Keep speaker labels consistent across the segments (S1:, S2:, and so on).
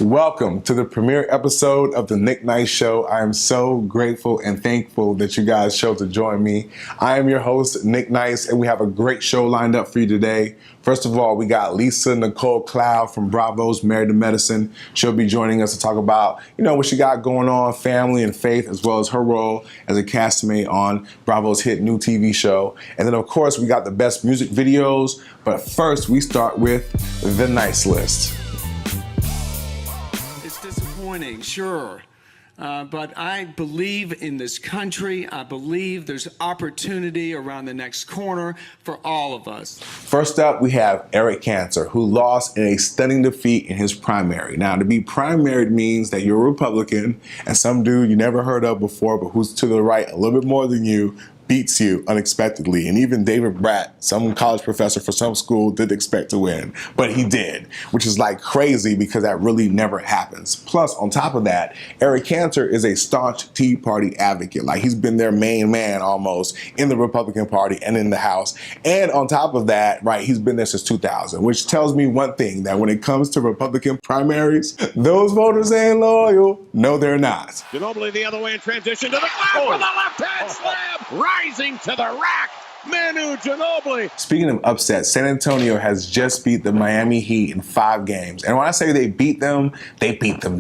S1: Welcome to the premiere episode of the Nick Nice Show. I am so grateful and thankful that you guys chose to join me. I am your host, Nick Nice, and we have a great show lined up for you today. First of all, we got Lisa Nicole Cloud from Bravo's Married to Medicine. She'll be joining us to talk about, what she got going on, family and faith, as well as her role as a castmate on Bravo's hit new TV show. And then, of course, we got the best music videos. But first, we start with the nice list.
S2: Sure, but I believe in this country. I believe there's opportunity around the next corner for all of us.
S1: First up, we have Eric Cantor, who lost in a stunning defeat in his primary. Now, to be primaried means that you're a Republican and some dude you never heard of before, but who's to the right a little bit more than you, beats you unexpectedly. And even David Bratt, some college professor for some school, didn't expect to win, but he did, which is like crazy because that really never happens. Plus, on top of that, Eric Cantor is a staunch Tea Party advocate. Like, he's been their main man almost in the Republican Party and in the House. And on top of that, right, he's been there since 2000, which tells me one thing, that when it comes to Republican primaries, those voters ain't loyal. No, they're not.
S3: Ginobili the other way in transition to the glass with a left-hand slam, rising to the rack. Manu Ginobili.
S1: Speaking of upsets, San Antonio has just beat the Miami Heat in 5 games. And when I say they beat them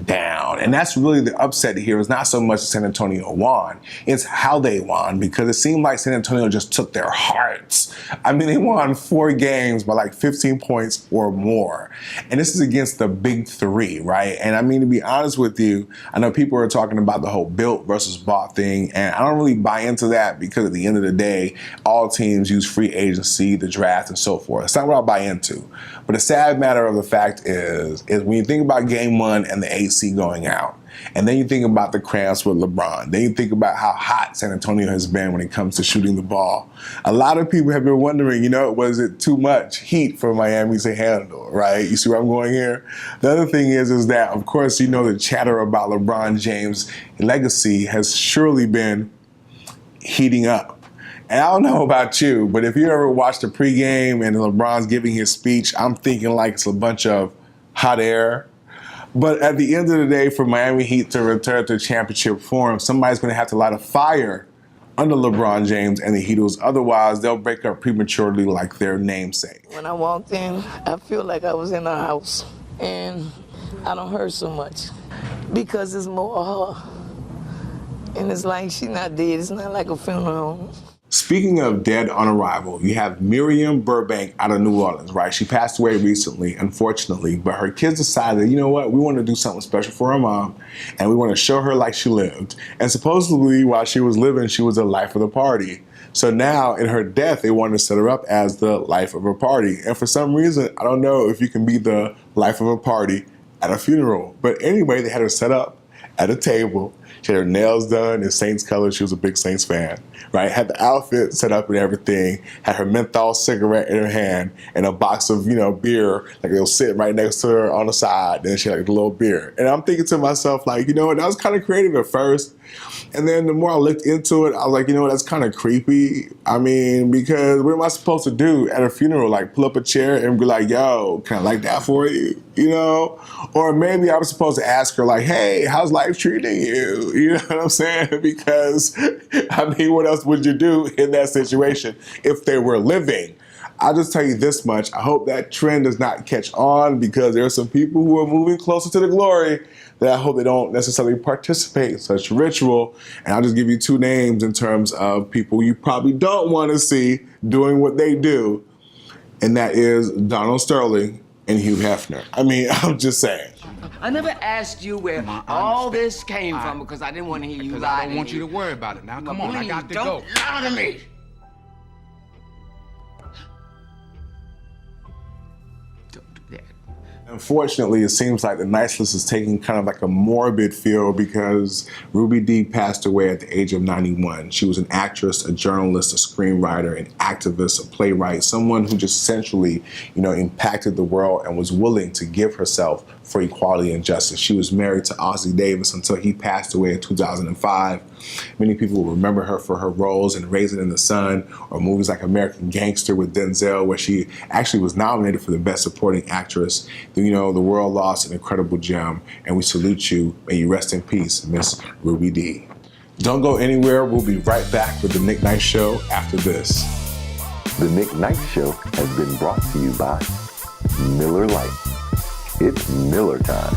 S1: down. And that's really the upset here. It's not so much San Antonio won, it's how they won, because it seemed like San Antonio just took their hearts. I mean, they won 4 games by like 15 points or more. And this is against the big 3, right? And I mean, to be honest with you, I know people are talking about the whole built versus bought thing, and I don't really buy into that, because at the end of the day, all teams use free agency, the draft, and so forth. It's not what I buy into. But the sad matter of the fact is when you think about game 1 and the AC going out, and then you think about the cramps with LeBron, then you think about how hot San Antonio has been when it comes to shooting the ball, a lot of people have been wondering, was it too much heat for Miami to handle, right? You see where I'm going here? The other thing is that, of course, the chatter about LeBron James' legacy has surely been heating up. And I don't know about you, but if you ever watched the pregame and LeBron's giving his speech, I'm thinking like it's a bunch of hot air. But at the end of the day, for Miami Heat to return to championship form, somebody's going to have to light a fire under LeBron James and the Heatles. Otherwise, they'll break up prematurely like their namesake.
S4: When I walked in, I feel like I was in a house, and I don't hurt so much because it's more her. And it's like she's not dead. It's not like a funeral home.
S1: Speaking of dead on arrival, you have Miriam Burbank out of New Orleans, right? She passed away recently, unfortunately, but her kids decided, we want to do something special for her mom, and we want to show her like she lived. And supposedly, while she was living, she was the life of the party. So now, in her death, they wanted to set her up as the life of a party. And for some reason, I don't know if you can be the life of a party at a funeral. But anyway, they had her set up at a table. She had her nails done in Saints colors. She was a big Saints fan, right? Had the outfit set up and everything. Had her menthol cigarette in her hand and a box of, beer. Like, it was sitting right next to her on the side. Then she had like a little beer. And I'm thinking to myself, like, that was kind of creative at first. And then the more I looked into it, I was like, that's kind of creepy. I mean, because what am I supposed to do at a funeral? Like, pull up a chair and be like, yo, can I light that for you? Or maybe I was supposed to ask her, like, hey, how's life treating you? You know what I'm saying? Because, what else would you do in that situation if they were living? I'll just tell you this much. I hope that trend does not catch on, because there are some people who are moving closer to the glory that I hope they don't necessarily participate in such ritual. And I'll just give you 2 names in terms of people you probably don't want to see doing what they do. And that is Donald Sterling and Hugh Hefner. I'm just saying.
S5: I never asked you where all this came from, because I didn't want to hear you lie.
S6: I don't want you to worry about it now. Come on, I got to go.
S5: Don't lie to me. Don't do that.
S1: Unfortunately, it seems like the nice list is taking kind of like a morbid feel, because Ruby Dee passed away at the age of 91. She was an actress, a journalist, a screenwriter, an activist, a playwright, someone who just essentially, impacted the world and was willing to give herself for equality and justice. She was married to Ossie Davis until he passed away in 2005. Many people will remember her for her roles in Raisin in the Sun or movies like American Gangster with Denzel, where she actually was nominated for the Best Supporting Actress. You know, the world lost an incredible gem, and we salute you. May you rest in peace, Miss Ruby Dee. Don't go anywhere. We'll be right back with the Nick Knight Show after this.
S7: The Nick Knight Show has been brought to you by Miller Lite. It's Miller time.